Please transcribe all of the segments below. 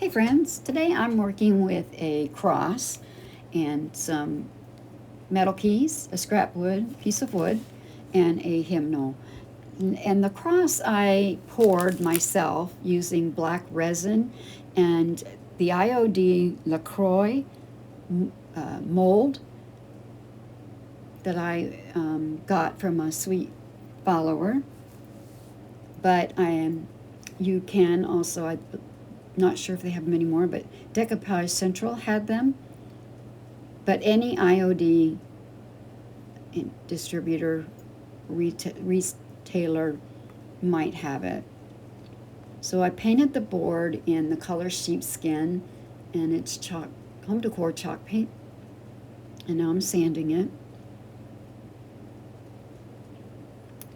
Hey friends, today I'm working with a cross and some metal keys, a scrap wood, piece of wood, and a hymnal. And the cross I poured myself using black resin and the IOD Les Croix mold that I got from a sweet follower. But you can also, I'm not sure if they have them anymore, but Decoupaged Central had them. But any IOD distributor, retailer might have it. So I painted the board in the color sheepskin, and it's chalk, home decor chalk paint. And now I'm sanding it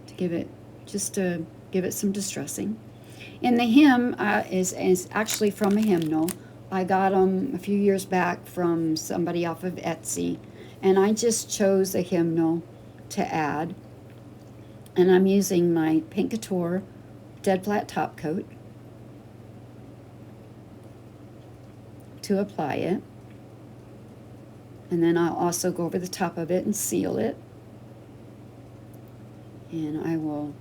to give it some distressing. And the hymn is actually from a hymnal. I got them a few years back from somebody off of Etsy, and I just chose a hymnal to add. And I'm using my Pink Couture dead flat top coat to apply it. And then I'll also go over the top of it and seal it. And I will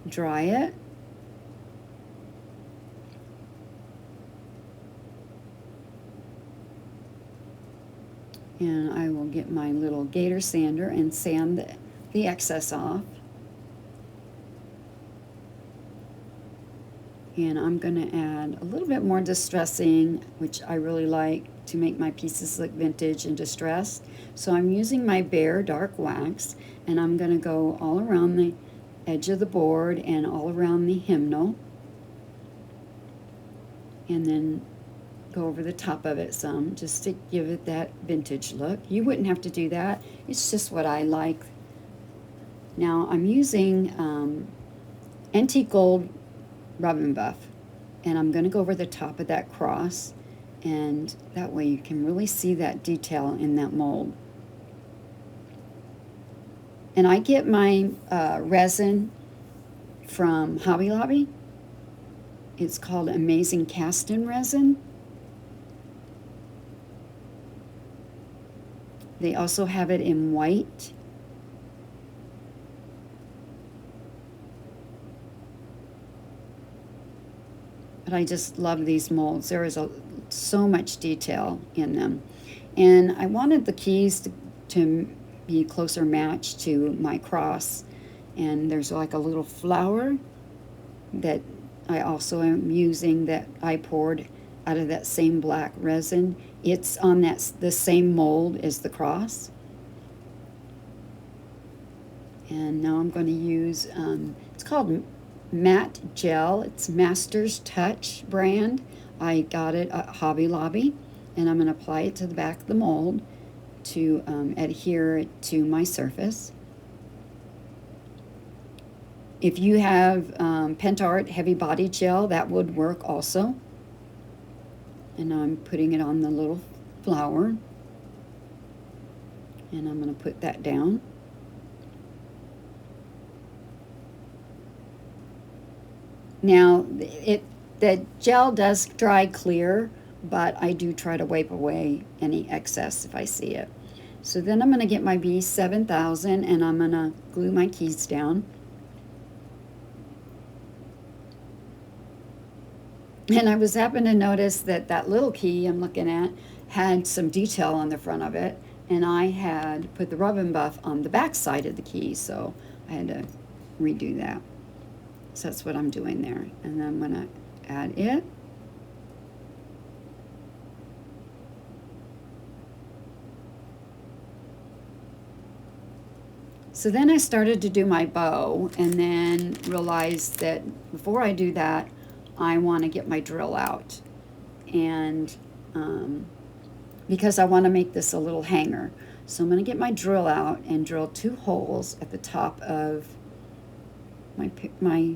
dry it. And I will get my little gator sander and sand the excess off. And I'm going to add a little bit more distressing, which I really like to make my pieces look vintage and distressed. So I'm using my Bare dark wax, and I'm going to go all around the edge of the board and all around the hymnal, and then go over the top of it some, just to give it that vintage look. You wouldn't have to do that. It's just what I like. Now I'm using antique gold rub and buff, and I'm going to go over the top of that cross, and that way you can really see that detail in that mold. And I get my resin from Hobby Lobby. It's called Amazing Casting Resin. They also have it in white. But I just love these molds. There is so much detail in them. And I wanted the keys to be closer matched to my cross. And there's like a little flower that I also am using that I poured out of that same black resin. It's on the same mold as the cross. And now I'm going to use, it's called Matte Gel. It's Master's Touch brand. I got it at Hobby Lobby, and I'm going to apply it to the back of the mold to adhere it to my surface. If you have Pentart Heavy Body Gel, that would work also. And I'm putting it on the little flower, and I'm going to put that down. Now, the gel does dry clear, but I do try to wipe away any excess if I see it. So then I'm going to get my B7000, and I'm going to glue my keys down. And I was happened to notice that that little key I'm looking at had some detail on the front of it, and I had put the rub and buff on the back side of the key, so I had to redo that. So that's what I'm doing there. And then I'm going to add it. So then I started to do my bow, and then realized that before I do that, I want to get my drill out. And because I want to make this a little hanger. So I'm going to get my drill out and drill 2 holes at the top of my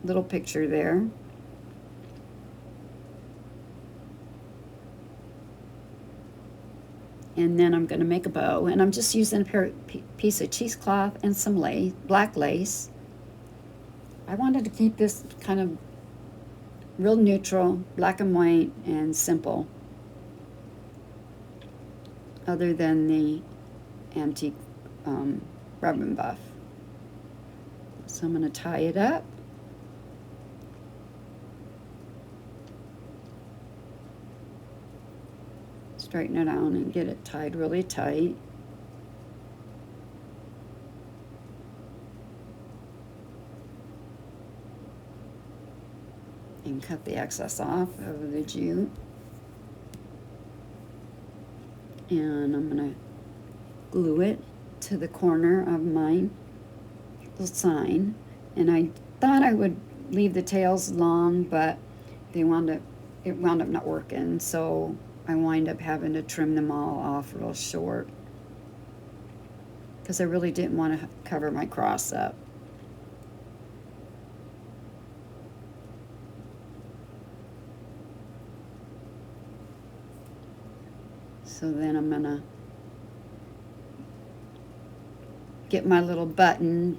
little picture there. And then I'm going to make a bow, and I'm just using a piece of cheesecloth and some lace, black lace. I wanted to keep this kind of real neutral, black and white, and simple, other than the antique rub and buff. So I'm going to tie it up. Straighten it out and get it tied really tight. And cut the excess off of the jute. And I'm going to glue it to the corner of my little sign. And I thought I would leave the tails long, but it wound up not working, so I wind up having to trim them all off real short because I really didn't want to cover my cross up. So then I'm going to get my little button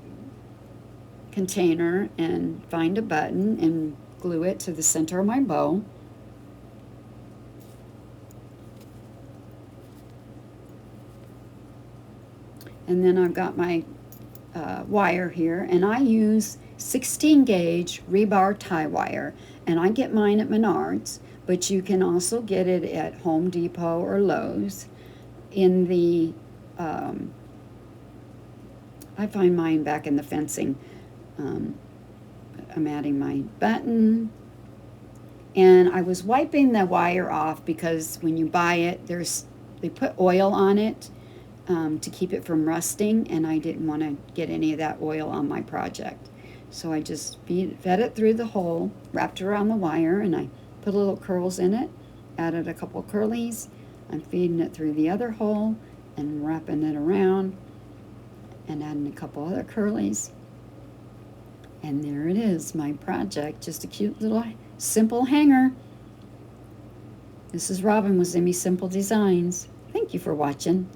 container and find a button and glue it to the center of my bow. And then I've got my wire here, and I use 16 gauge rebar tie wire, and I get mine at Menards, but you can also get it at Home Depot or Lowe's. In the I find mine back in the fencing. I'm adding my button, and I was wiping the wire off because when you buy it, they put oil on it to keep it from rusting, and I didn't want to get any of that oil on my project. So I just fed it through the hole, wrapped around the wire, and I put little curls in it, added a couple curlies. I'm feeding it through the other hole and wrapping it around and adding a couple other curlies. And there it is, my project, just a cute little simple hanger. This is Robin with Zimmies Simple Designs. Thank you for watching.